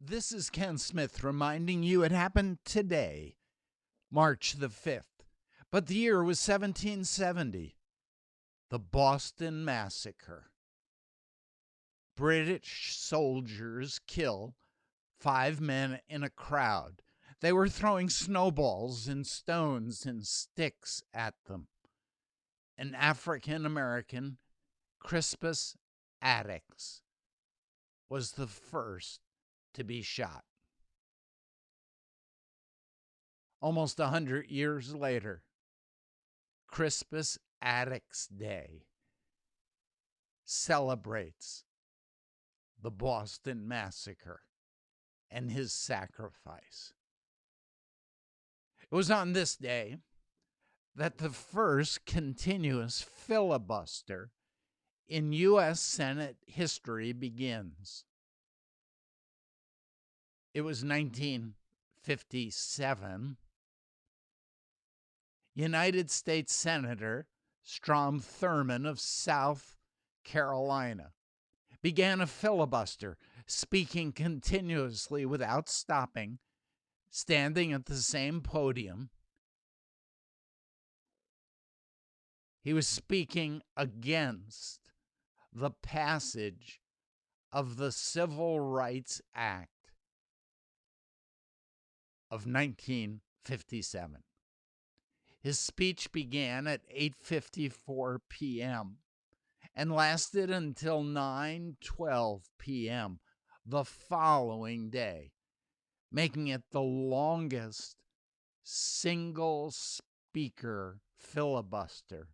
This is Ken Smith reminding you it happened today, March the 5th. But the year was 1770, the Boston Massacre. British soldiers kill 5 men in a crowd. They were throwing snowballs and stones and sticks at them. An African American, Crispus Attucks, was the first to be shot. Almost 100 years later, Crispus Attucks Day celebrates the Boston Massacre and his sacrifice. It was on this day that the first continuous filibuster in U.S. Senate history begins. It was 1957. United States Senator Strom Thurmond of South Carolina began a filibuster, speaking continuously without stopping, standing at the same podium. He was speaking against the passage of the Civil Rights Act of 1957. His speech began at 8:54 p.m. and lasted until 9:12 p.m. the following day, making it the longest single-speaker filibuster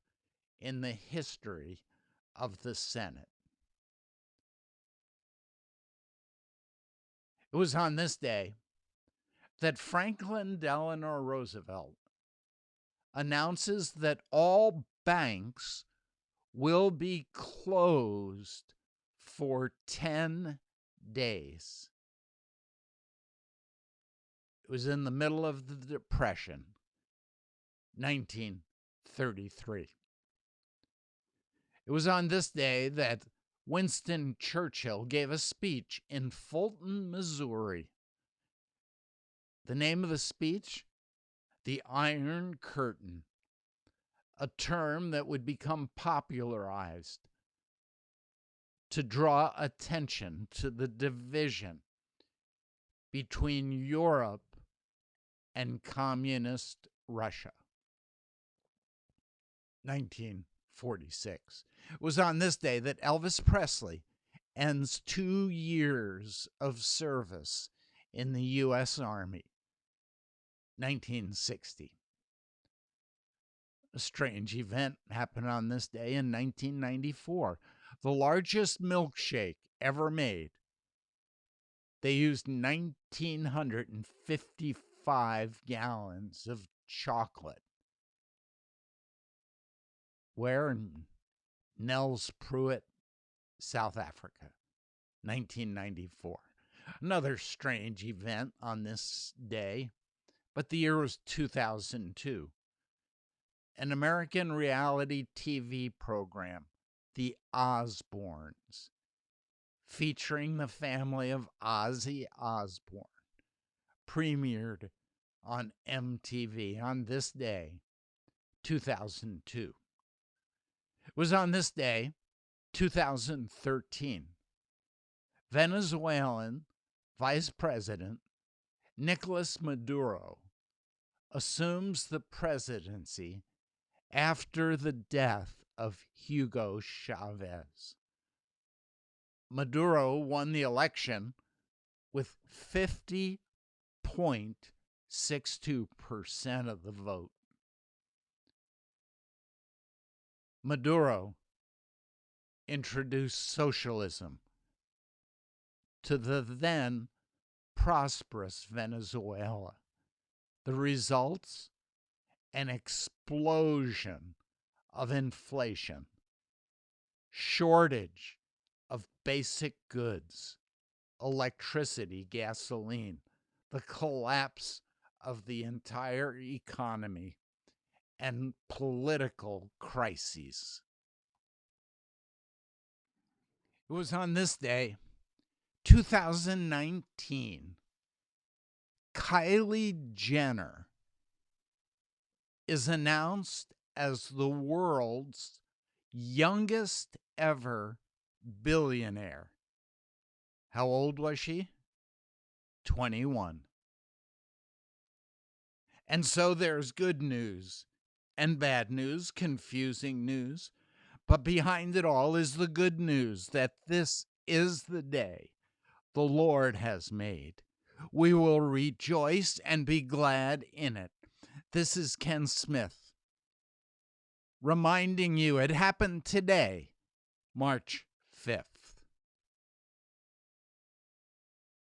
in the history of the Senate. It was on this day that Franklin Delano Roosevelt announces that all banks will be closed for 10 days. It was in the middle of the Depression, 1933. It was on this day that Winston Churchill gave a speech in Fulton, Missouri. The name of the speech? The Iron Curtain, a term that would become popularized to draw attention to the division between Europe and communist Russia. 1946. It was on this day that Elvis Presley ends 2 years of service in the U.S. Army. 1960. A strange event happened on this day in 1994. The largest milkshake ever made. They used 1,955 gallons of chocolate. Where? In Nelspruit, South Africa, 1994. Another strange event on this day, but the year was 2002. An American reality TV program, The Osbournes, featuring the family of Ozzy Osbourne, premiered on MTV on this day, 2002. It was on this day, 2013. Venezuelan Vice President Nicolas Maduro assumes the presidency after the death of Hugo Chavez. Maduro won the election with 50.62% of the vote. Maduro introduced socialism to the then prosperous Venezuela. The results? An explosion of inflation, shortage of basic goods, electricity, gasoline, the collapse of the entire economy, and political crises. It was on this day, 2019, Kylie Jenner is announced as the world's youngest ever billionaire. How old was she? 21. And so there's good news and bad news, confusing news. But behind it all is the good news that this is the day the Lord has made. We will rejoice and be glad in it. This is Ken Smith reminding you it happened today, March 5th.